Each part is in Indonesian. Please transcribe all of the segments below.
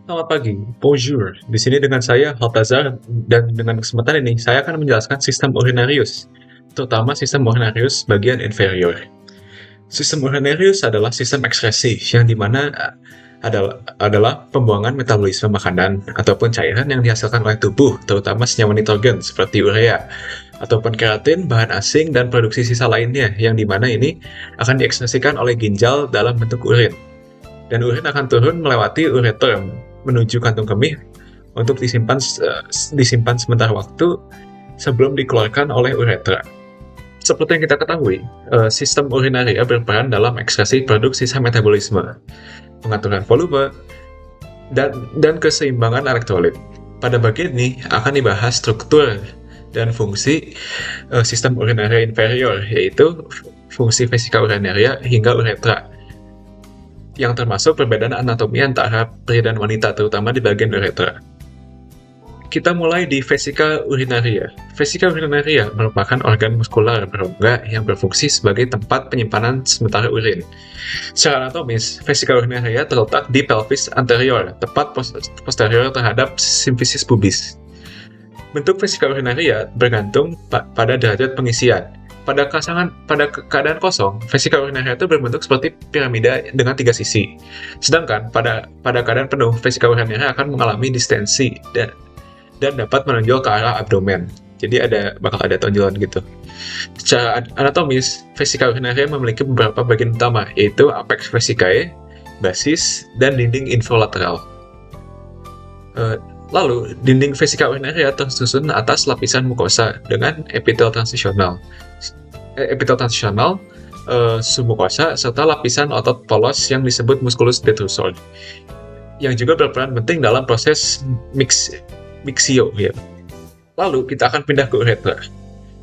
Selamat pagi, bonjour. Di sini dengan saya, Baltazar, dan dengan kesempatan ini, saya akan menjelaskan sistem urinarius, terutama sistem urinarius bagian inferior. Sistem urinarius adalah sistem ekskresi, yang dimana adalah pembuangan metabolisme makanan ataupun cairan yang dihasilkan oleh tubuh, terutama senyawa nitrogen seperti urea, ataupun keratin, bahan asing, dan produksi sisa lainnya, yang dimana ini akan diekspresikan oleh ginjal dalam bentuk urin. Dan urin akan turun melewati ureter menuju kantung kemih untuk disimpan sementara waktu sebelum dikeluarkan oleh uretra. Seperti yang kita ketahui, sistem urinaria berperan dalam ekskresi produk sisa metabolisme, pengaturan volume, dan keseimbangan elektrolit. Pada bagian ini akan dibahas struktur dan fungsi sistem urinaria inferior, yaitu fungsi vesika urinaria hingga uretra, yang termasuk perbedaan anatomi antara pria dan wanita, terutama di bagian uretra. Kita mulai di vesika urinaria. Vesika urinaria merupakan organ muskular berongga yang berfungsi sebagai tempat penyimpanan sementara urin. Secara anatomis, vesika urinaria terletak di pelvis anterior, tepat posterior terhadap simfisis pubis. Bentuk vesika urinaria bergantung pada derajat pengisian. Pada keadaan kosong, vesika urinaria itu berbentuk seperti piramida dengan 3 sisi. Sedangkan pada keadaan penuh, vesika urinaria akan mengalami distensi dan dapat menonjol ke arah abdomen. Jadi bakal ada tonjolan gitu. Secara anatomis, vesika urinaria memiliki beberapa bagian utama, yaitu apex vesicae, basis, dan dinding infralateral. Lalu, dinding vesika urinaria tersusun atas lapisan mukosa dengan epitel transisional, submukosa, serta lapisan otot polos yang disebut musculus detrusor, yang juga berperan penting dalam proses mixio. Ya. Lalu, kita akan pindah ke uretra.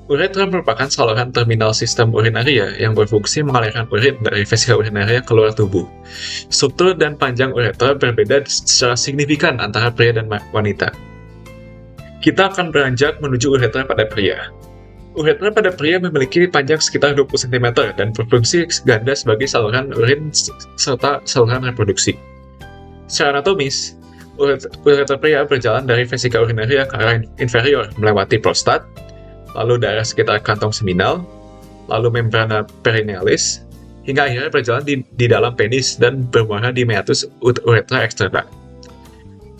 Uretra merupakan saluran terminal sistem urinaria yang berfungsi mengalirkan urin dari vesika urinaria keluar tubuh. Struktur dan panjang uretra berbeda secara signifikan antara pria dan wanita. Kita akan beranjak menuju uretra pada pria. Uretra pada pria memiliki panjang sekitar 20 cm dan berfungsi ganda sebagai saluran urin serta saluran reproduksi. Secara anatomis, uretra pria berjalan dari vesika urinaria ke arah inferior melewati prostat, lalu darah sekitar kantong seminal, lalu membrana perinealis, hingga akhirnya berjalan di dalam penis dan bermuara di meatus uretra eksterna.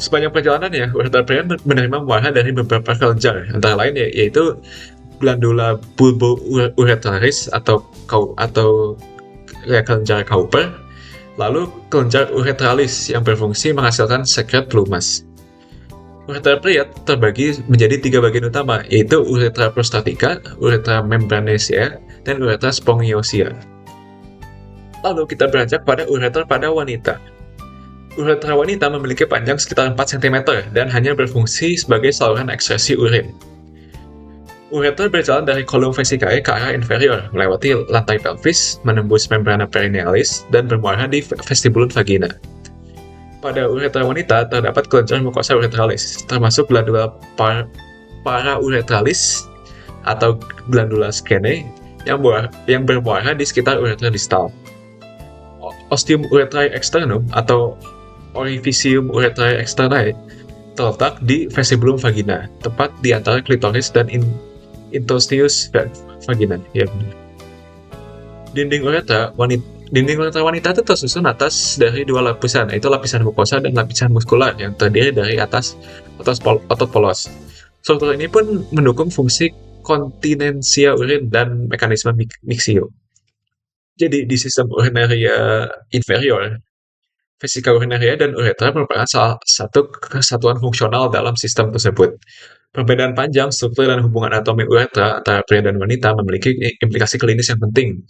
Sepanjang perjalanannya, uretra pria menerima muara dari beberapa kelenjar, antara lain yaitu glandula bulbo-uretralis atau kelenjar Cowper, lalu kelenjar uretralis yang berfungsi menghasilkan sekret pelumas. Uretra pria terbagi menjadi 3 bagian utama, yaitu uretra prostatica, uretra membranaceae, dan uretra spongiosea. Lalu kita beranjak pada uretra pada wanita. Uretra wanita memiliki panjang sekitar 4 cm dan hanya berfungsi sebagai saluran ekskresi urin. Uretra berjalan dari kolum vesicae ke arah inferior, melewati lantai pelvis, menembus membrana perinealis, dan bermuara di vestibulum vagina. Pada uretra wanita terdapat kelenjar mukosa uretralis, termasuk glandula parauretralis atau glandula skene yang bermuara di sekitar uretra distal. Ostium uretrae externum atau orificium uretrae externae terletak di vestibulum vagina, tepat di antara klitoris dan interstius vagina. Ya, Dinding uretra wanita itu tersusun atas dari 2 lapisan, yaitu lapisan mukosa dan lapisan muskular yang terdiri dari otot polos. Struktur ini pun mendukung fungsi kontinensia urin dan mekanisme mixio. Jadi di sistem urinaria inferior, vesika urinaria dan uretra merupakan salah satu kesatuan fungsional dalam sistem tersebut. Perbedaan panjang, struktur, dan hubungan anatomi uretra antara pria dan wanita memiliki implikasi klinis yang penting,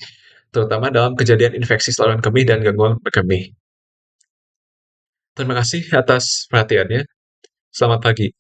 terutama dalam kejadian infeksi saluran kemih dan gangguan berkemih. Terima kasih atas perhatiannya. Selamat pagi.